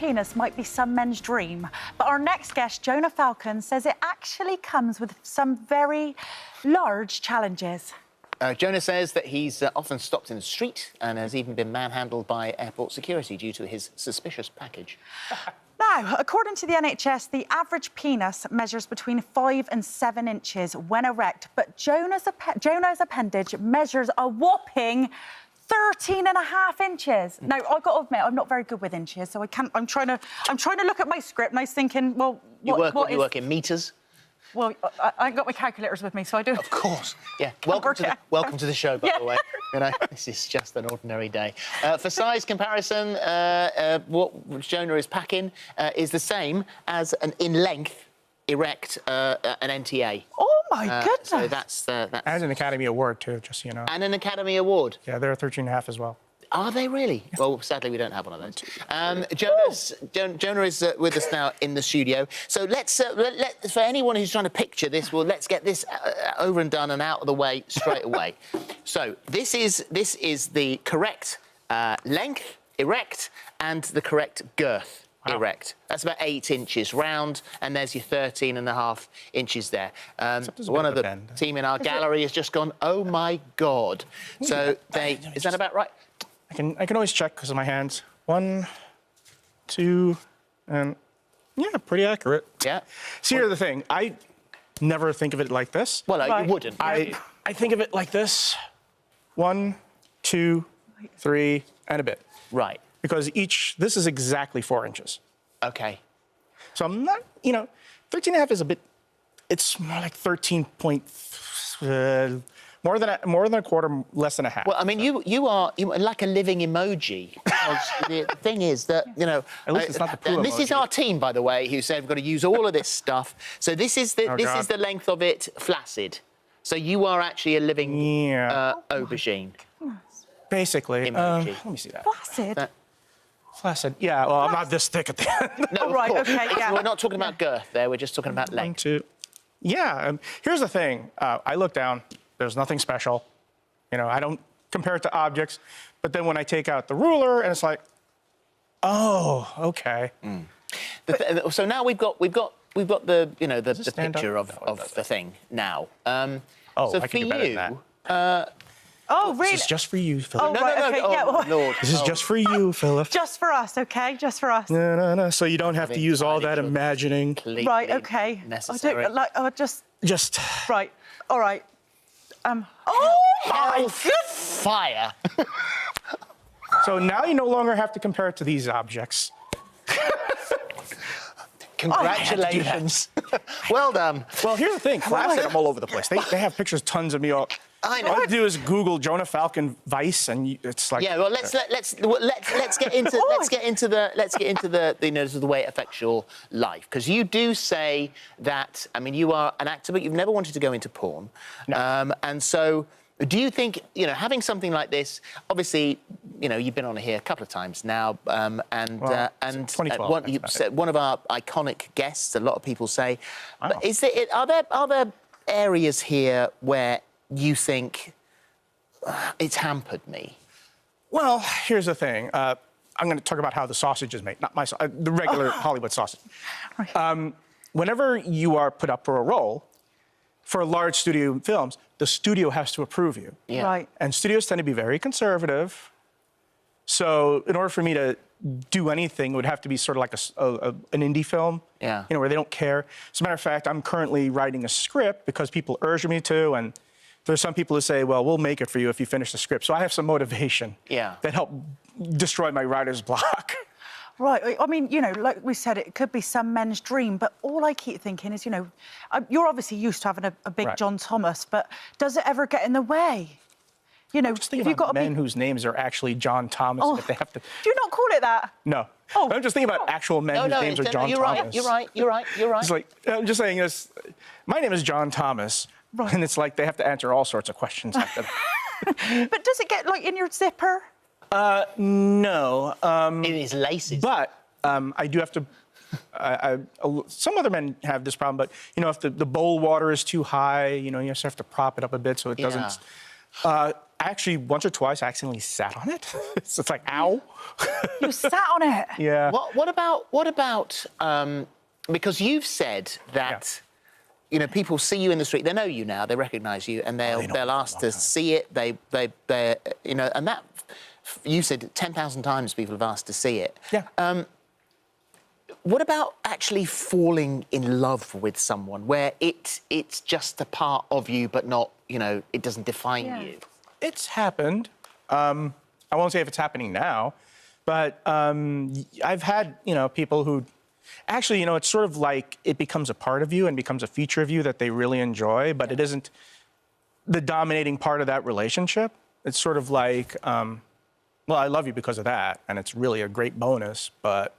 penis might be some men's dream, but our next guest, Jonah Falcon, says it actually comes with some very large challenges. Jonah says that he's often stopped in the street and has even been manhandled by airport security due to his suspicious package. Now, according to the NHS, the average penis measures between 5 and 7 inches when erect, but Jonah's appendage measures a whopping 13.5 inches. Now, I've got to admit, I'm not very good with inches, so I can't. I'm trying to look at my script, and I was thinking, well, you work in meters? Well, I ain't got my calculators with me, so I do. Of course, yeah. Welcome to the show, by the way. You know, this is just an ordinary day. For size comparison, what Jonah is packing is the same as in length, erect, an NTA. Oh my goodness! So that's and an Academy Award too, just so you know. And an Academy Award. Yeah, they're 13.5 as well. Are they really? Well, sadly, we don't have one of those. Jonah is with us now in the studio. So let's for anyone who's trying to picture this, let's get this over and done and out of the way straight away. So this is the correct length, erect, and the correct girth. Wow. Erect. That's about 8 inches round, and there's your 13.5 inches there. One of the team in our gallery has just gone, oh my God. So is that about right? I can always check because of my hands. 1, 2, and yeah, pretty accurate. Yeah. See, here's the thing. I never think of it like this. Well, you wouldn't. I think of it like this. 1, 2, 3, and a bit. Right. Because this is exactly 4 inches. Okay. So I'm not, 13.5 is a bit, it's more like 13 point, more than a quarter, less than a half. Well, I mean, you are like a living emoji. The thing is that, at least it's not the poo and this emoji. is our team, by the way, who said we've got to use all of this stuff. So this is the length of it flaccid. So you are actually a living aubergine. Basically. Let me see that. Flaccid? Flaccid. Yeah, well, I'm not this thick at the end. No, right, okay, yeah. We're not talking about girth there, we're just talking about length. 1, 2. Yeah, here's the thing. I look down, there's nothing special. I don't compare it to objects, but then when I take out the ruler, and it's like, oh, okay. Mm. So now we've got the the picture of the thing now. So I can for do better you, than that. Oh, really? This is just for you, Philip. Oh, right, okay, yeah. Oh, Lord. This is just for you, Philip. Just for us, okay? Just for us. No. So you don't have to use all that imagining. Right, okay. Necessary. Just... Right, all right. Oh, my fire! So now you no longer have to compare it to these objects. Congratulations. Well done. Well, here's the thing. Flaccid, I'm all over the place. They have pictures, tons of me. I know. All I do is Google Jonah Falcon Vice, and it's like. Yeah. Well, let's get into the way it affects your life, because you do say that. I mean, you are an actor, but you've never wanted to go into porn. No. And so, do you think having something like this? Obviously, you've been on here a couple of times now, and 2012. One of our iconic guests. A lot of people say, wow. But are there areas here where you think it's hampered me? Well, here's the thing. I'm going to talk about how the sausage is made, not the regular Hollywood sausage. Right. Whenever you are put up for a role, for large studio films, the studio has to approve you. Yeah. Right. And studios tend to be very conservative. So in order for me to do anything, it would have to be sort of like an indie film, where they don't care. As a matter of fact, I'm currently writing a script because people urge me to, and there's some people who say, well, we'll make it for you if you finish the script. So I have some motivation that help destroy my writer's block. Right. I mean, like we said, it could be some men's dream, but all I keep thinking is, you're obviously used to having a big John Thomas, but does it ever get in the way? Just think about men whose names are actually John Thomas. Oh, if they have to... Do you not call it that? No. Oh. I'm just thinking about actual men whose names are John Thomas. You're right. It's like, I'm just saying, my name is John Thomas, and it's like they have to answer all sorts of questions after that. But does it get, in your zipper? No. In his laces. But I do have to... some other men have this problem, but, if the bowl water is too high, you just have to prop it up a bit so it doesn't... Actually, once or twice, I accidentally sat on it. So it's like, ow. You sat on it? Yeah. What about because you've said that, you know, people see you in the street, they know you now, they recognise you, and they'll ask to see it. They you know, and that, you said 10,000 times people have asked to see it. Yeah. What about actually falling in love with someone where it's just a part of you, but not, you know, it doesn't define you? It's happened. I won't say if it's happening now, but I've had, you know, people who actually, you know, it's sort of like it becomes a part of you and becomes a feature of you that they really enjoy, but it isn't the dominating part of that relationship. It's sort of like, well, I love you because of that, and it's really a great bonus, but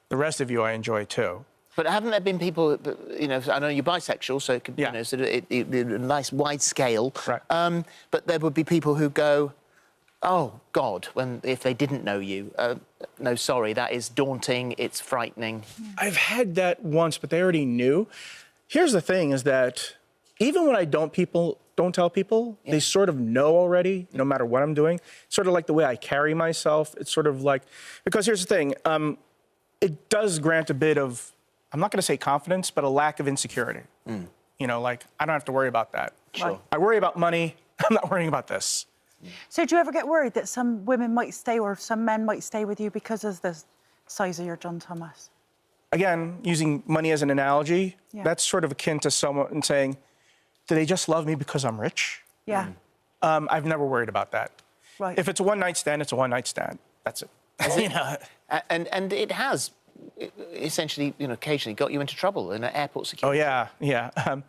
the rest of you I enjoy too. But haven't there been people, you know, I know you're bisexual, so it could, you know, sort of a nice wide scale. Right. But there would be people who go, oh, God, if they didn't know you, no, sorry, that is daunting, it's frightening. I've had that once, but they already knew. Here's the thing is that even when I don't tell people, they sort of know already, no matter what I'm doing. Sort of like the way I carry myself. It's sort of like, because here's the thing, it does grant a bit of, I'm not going to say confidence, but a lack of insecurity. You know, like, I don't have to worry about that. Sure. I worry about money. I'm not worrying about this. So do you ever get worried that some women might stay or some men might stay with you because of the size of your John Thomas? Again, using money as an analogy, that's sort of akin to someone saying, do they just love me because I'm rich? Yeah. I've never worried about that. Right. If it's a one-night stand, it's a one-night stand. That's it. You know? And it has essentially, you know, occasionally got you into trouble in an airport security. Oh, yeah.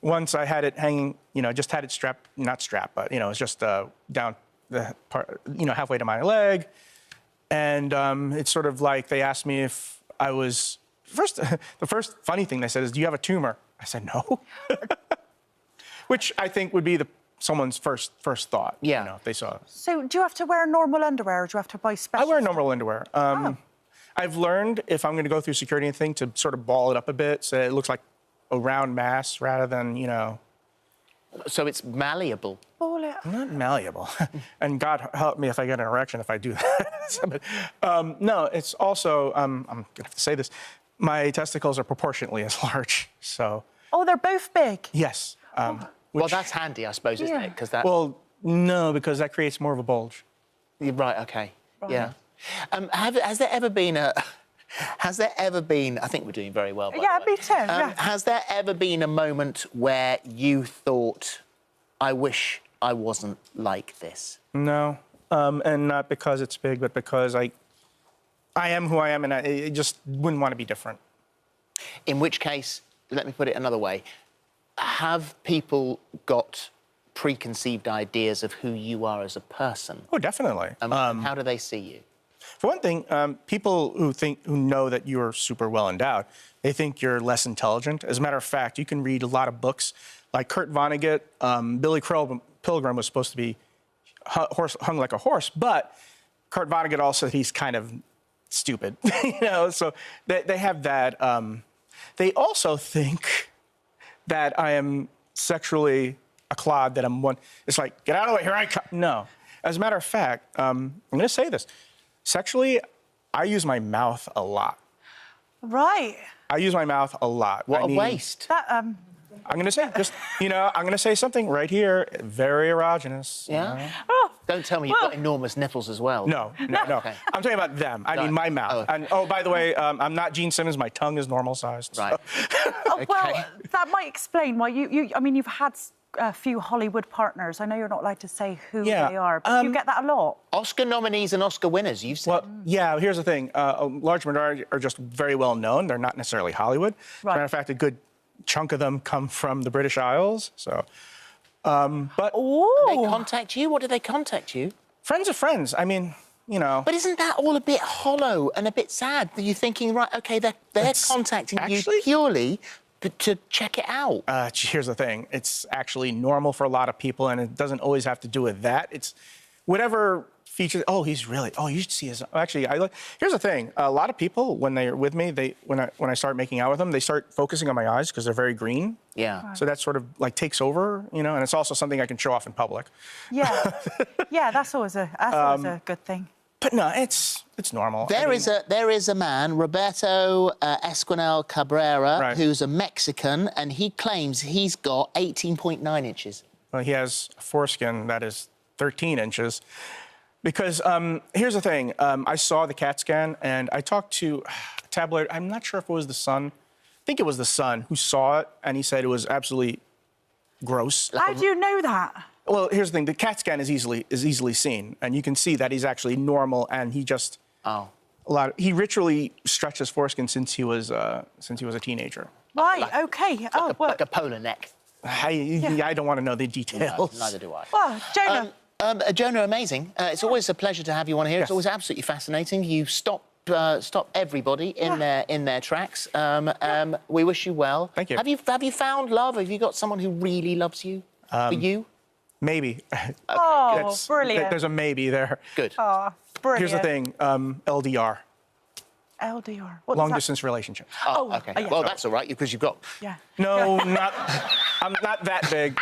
Once I had it hanging, you know, just had it strapped, not strapped, but, you know, it's just down the part, you know, halfway to my leg. And it's sort of like they asked me if I was, the first funny thing they said is, do you have a tumor? I said, no. Which I think would be someone's first thought, you know, if they saw it. So do you have to wear normal underwear or do you have to buy special? I wear normal underwear. I've learned if I'm going to go through security and thing to sort of ball it up a bit so it looks like a round mass rather than, you know. So it's malleable. Ball it. Not malleable. And God help me if I get an erection if I do that. No, it's also, I'm going to have to say this, my testicles are proportionately as large, so. Oh, they're both big? Yes. Well, that's handy, I suppose, isn't it? 'Cause that... Well, no, because that creates more of a bulge. Right, OK. Right. Yeah. Has there ever been I think we're doing very well, by the way. Me too, Has there ever been a moment where you thought, I wish I wasn't like this? No, and not because it's big, but because I am who I am, and I just wouldn't want to be different. In which case, let me put it another way, have people got preconceived ideas of who you are as a person? Oh, definitely. How do they see you? For one thing, people who know that you're super well endowed, they think you're less intelligent. As a matter of fact, you can read a lot of books like Kurt Vonnegut. Billy Pilgrim was supposed to be hung like a horse, but Kurt Vonnegut also said he's kind of stupid, you know. So they have that. They also think that I am sexually a clod. That I'm one. It's like, get out of the way, here I come. No. As a matter of fact, I'm going to say this. Sexually, I use my mouth a lot. Right. I use my mouth a lot. What a waste. I'm going to say, just, you know, I'm going to say something right here, very erogenous. Yeah? You know? Oh, Don't tell me you've got enormous nipples as well. No. Okay. I'm talking about them. I mean, my mouth. Oh. And, oh, by the way, I'm not Gene Simmons. My tongue is normal sized. Right. So. Well, that might explain why I mean, you've had a few Hollywood partners. I know you're not allowed to say who they are, but you get that a lot. Oscar nominees and Oscar winners, you've said. Well, yeah, here's the thing. A large majority are just very well known. They're not necessarily Hollywood. Right. As a matter of fact, a good chunk of them come from the British Isles. So, but... Ooh. Do they contact you? What do they contact you? Friends of friends. I mean, you know... But isn't that all a bit hollow and a bit sad? Are you thinking, right, OK, they're contacting you purely to check it out? Here's the thing. It's actually normal for a lot of people, and it doesn't always have to do with that. It's whatever features. Oh, he's really. Oh, you should see his. Actually, here's the thing. A lot of people, when they're with me, when I start making out with them, they start focusing on my eyes because they're very green. Yeah. So that sort of like takes over, you know, and it's also something I can show off in public. Yeah. Yeah, that's always a good thing. But no, it's normal. There is a man, Roberto Esquinel Cabrera, Right. who's a Mexican, and he claims he's got 18.9 inches. Well, he has a foreskin that is 13 inches. Because here's the thing. I saw the CAT scan, and I talked to a tabloid. I'm not sure if it was the Sun. I think it was the Sun who saw it, and he said it was absolutely gross. How do you know that? Well, here's the thing. The CAT scan is easily seen, and you can see that he's actually normal, and he just he ritually stretched his foreskin since he was a teenager. Right. Okay. Like a polar neck. I don't want to know the details. No, neither do I. Well, Jonah. Jonah, amazing. It's always a pleasure to have you on here. Yes. It's always absolutely fascinating. You stop everybody in their tracks. We wish you well. Thank you. Have you found love? Have you got someone who really loves you? For you? Maybe. Oh, brilliant. There's a maybe there. Good. Oh, brilliant. Here's the thing. LDR. LDR. Long distance relationship. Oh, okay. yeah. Well, that's all right because you've got. Yeah. No, I'm not that big.